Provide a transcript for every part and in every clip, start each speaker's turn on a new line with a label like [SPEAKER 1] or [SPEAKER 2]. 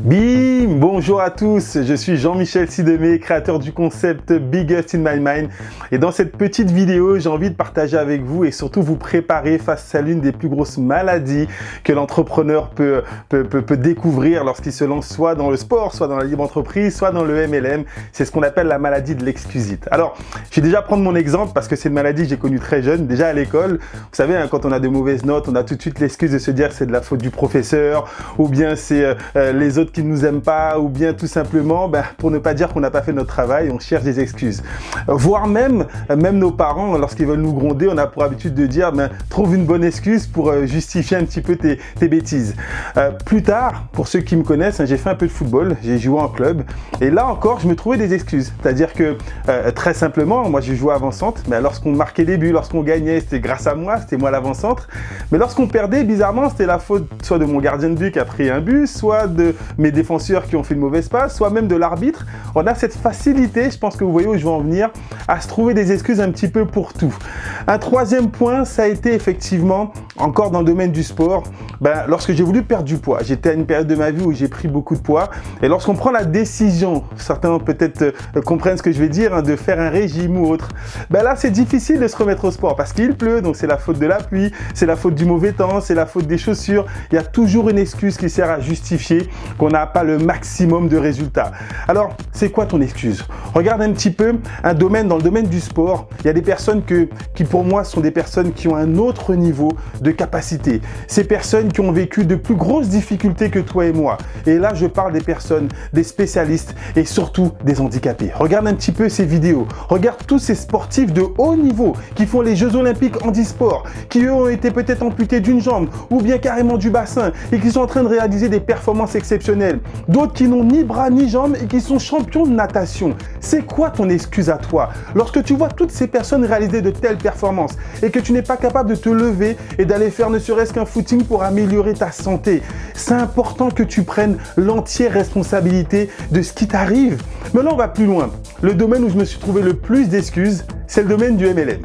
[SPEAKER 1] Bim! Bonjour à tous, je suis Jean-Michel Sidemé, créateur du concept Biggest in My Mind. Et dans cette petite vidéo, j'ai envie de partager avec vous et surtout vous préparer face à l'une des plus grosses maladies que l'entrepreneur peut découvrir lorsqu'il se lance soit dans le sport, soit dans la libre entreprise, soit dans le MLM. C'est ce qu'on appelle la maladie de l'excusite. Alors, je vais déjà prendre mon exemple parce que c'est une maladie que j'ai connue très jeune, déjà à l'école. Vous savez, hein, quand on a de mauvaises notes, on a tout de suite l'excuse de se dire que c'est de la faute du professeur ou bien c'est les autres qui ne nous aiment pas, ou bien tout simplement, pour ne pas dire qu'on n'a pas fait notre travail, on cherche des excuses. Voire même nos parents, lorsqu'ils veulent nous gronder, on a pour habitude de dire, trouve une bonne excuse pour justifier un petit peu tes bêtises. Plus tard, pour ceux qui me connaissent, j'ai fait un peu de football, j'ai joué en club, et là encore, je me trouvais des excuses. C'est-à-dire que, très simplement, moi j'ai joué avant-centre, mais lorsqu'on marquait des buts, lorsqu'on gagnait, c'était grâce à moi, c'était moi l'avant-centre. Mais lorsqu'on perdait, bizarrement, c'était la faute soit de mon gardien de but qui a pris un but, soit de mes défenseurs qui ont fait une mauvaise passe, soit même de l'arbitre. On a cette facilité, je pense que vous voyez où je veux en venir, à se trouver des excuses un petit peu pour tout. Un troisième point, ça a été effectivement, encore dans le domaine du sport, lorsque j'ai voulu perdre du poids. J'étais à une période de ma vie où j'ai pris beaucoup de poids, et lorsqu'on prend la décision, certains peut-être comprennent ce que je vais dire, de faire un régime ou autre, là c'est difficile de se remettre au sport, parce qu'il pleut, donc c'est la faute de la pluie, c'est la faute du mauvais temps, c'est la faute des chaussures. Il y a toujours une excuse qui sert à justifier qu'on n'a pas le maximum de résultats. Alors, c'est quoi ton excuse? Regarde un petit peu dans le domaine du sport, il y a des personnes qui pour moi sont des personnes qui ont un autre niveau de capacité. Ces personnes qui ont vécu de plus grosses difficultés que toi et moi. Et là, je parle des personnes, des spécialistes et surtout des handicapés. Regarde un petit peu ces vidéos. Regarde tous ces sportifs de haut niveau qui font les Jeux Olympiques handisport, qui eux ont été peut-être amputés d'une jambe ou bien carrément du bassin et qui sont en train de réaliser des performances exceptionnelles. D'autres qui n'ont ni bras ni jambes et qui sont champions de natation. C'est quoi ton excuse à toi? Lorsque tu vois toutes ces personnes réaliser de telles performances et que tu n'es pas capable de te lever et d'aller faire ne serait-ce qu'un footing pour améliorer ta santé, c'est important que tu prennes l'entière responsabilité de ce qui t'arrive. Mais là, on va plus loin. Le domaine où je me suis trouvé le plus d'excuses, c'est le domaine du MLM.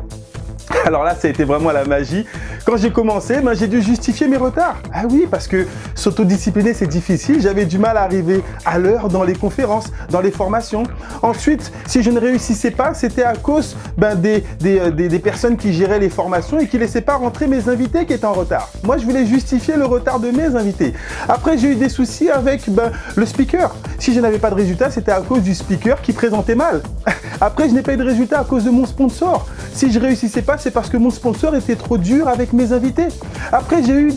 [SPEAKER 1] Alors là, ça a été vraiment la magie. Quand j'ai commencé, j'ai dû justifier mes retards. Ah oui, parce que s'autodiscipliner, c'est difficile. J'avais du mal à arriver à l'heure dans les conférences, dans les formations. Ensuite, si je ne réussissais pas, c'était à cause des personnes qui géraient les formations et qui ne laissaient pas rentrer mes invités qui étaient en retard. Moi, je voulais justifier le retard de mes invités. Après, j'ai eu des soucis avec le speaker. Si je n'avais pas de résultat, c'était à cause du speaker qui présentait mal. Après, je n'ai pas eu de résultat à cause de mon sponsor. Si je réussissais pas, c'est parce que mon sponsor était trop dur avec mes invités. Après, j'ai eu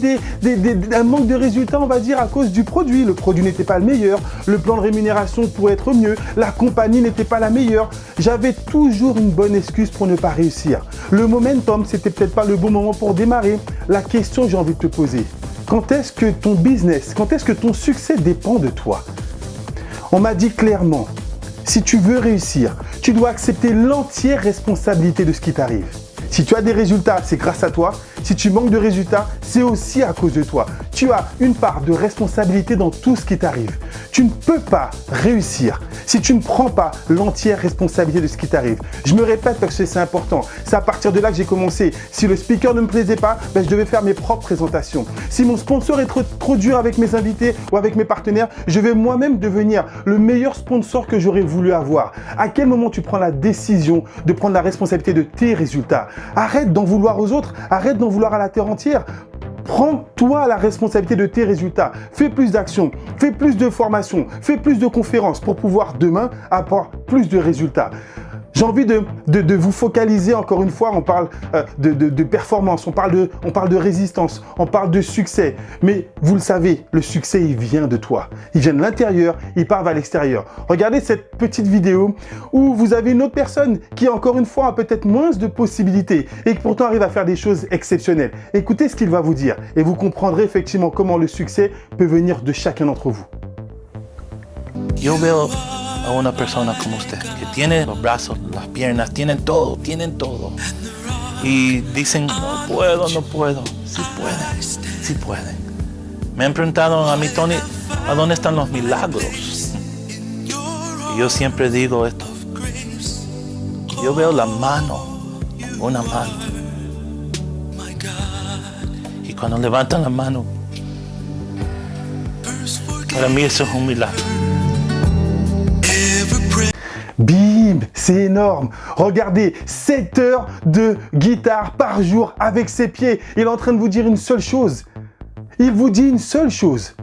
[SPEAKER 1] un manque de résultats, on va dire, à cause du produit. Le produit n'était pas le meilleur, le plan de rémunération pourrait être mieux, la compagnie n'était pas la meilleure. J'avais toujours une bonne excuse pour ne pas réussir. Le momentum, c'était peut-être pas le bon moment pour démarrer. La question que j'ai envie de te poser, quand est-ce que ton business, quand est-ce que ton succès dépend de toi? On m'a dit clairement, si tu veux réussir, tu dois accepter l'entière responsabilité de ce qui t'arrive. Si tu as des résultats, c'est grâce à toi. Si tu manques de résultats, c'est aussi à cause de toi. Tu as une part de responsabilité dans tout ce qui t'arrive. Tu ne peux pas réussir si tu ne prends pas l'entière responsabilité de ce qui t'arrive. Je me répète parce que c'est important. C'est à partir de là que j'ai commencé. Si le speaker ne me plaisait pas, je devais faire mes propres présentations. Si mon sponsor est trop dur avec mes invités ou avec mes partenaires, je vais moi-même devenir le meilleur sponsor que j'aurais voulu avoir. À quel moment tu prends la décision de prendre la responsabilité de tes résultats? Arrête d'en vouloir aux autres, arrête d'en vouloir à la terre entière. Prends-toi la responsabilité de tes résultats. Fais plus d'actions, fais plus de formations, fais plus de conférences pour pouvoir demain avoir plus de résultats. J'ai envie de vous focaliser encore une fois, on parle de performance, on parle de résistance, on parle de succès. Mais vous le savez, le succès, il vient de toi. Il vient de l'intérieur, il part vers l'extérieur. Regardez cette petite vidéo où vous avez une autre personne qui, encore une fois, a peut-être moins de possibilités et qui pourtant arrive à faire des choses exceptionnelles. Écoutez ce qu'il va vous dire et vous comprendrez effectivement comment le succès peut venir de chacun d'entre vous.
[SPEAKER 2] Yo veo a una persona como usted, que tiene los brazos, las piernas, tienen todo. Y dicen, no puedo. Sí puede. Me han preguntado a mí, Tony, ¿a dónde están los milagros? Y yo siempre digo esto. Yo veo la mano, una mano. Y cuando levantan la mano, Para mí eso es un milagro.
[SPEAKER 1] Bim, c'est énorme. Regardez, 7 heures de guitare par jour avec ses pieds. Il est en train de vous dire une seule chose. Il vous dit une seule chose.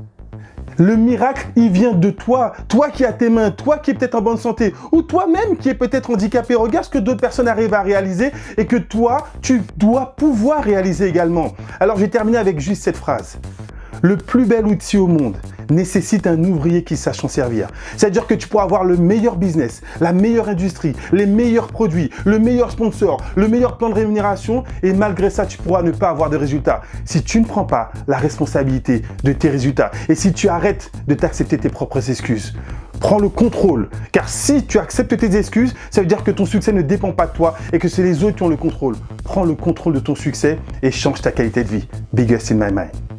[SPEAKER 1] Le miracle, il vient de toi. Toi qui as tes mains, toi qui es peut-être en bonne santé, ou toi-même qui est peut-être handicapé. Regarde ce que d'autres personnes arrivent à réaliser et que toi, tu dois pouvoir réaliser également. Alors, je vais terminer avec juste cette phrase. Le plus bel outil au monde nécessite un ouvrier qui sache s'en servir. C'est-à-dire que tu pourras avoir le meilleur business, la meilleure industrie, les meilleurs produits, le meilleur sponsor, le meilleur plan de rémunération et malgré ça, tu pourras ne pas avoir de résultats si tu ne prends pas la responsabilité de tes résultats et si tu arrêtes de t'accepter tes propres excuses. Prends le contrôle, car si tu acceptes tes excuses, ça veut dire que ton succès ne dépend pas de toi et que c'est les autres qui ont le contrôle. Prends le contrôle de ton succès et change ta qualité de vie. Biggest in my mind.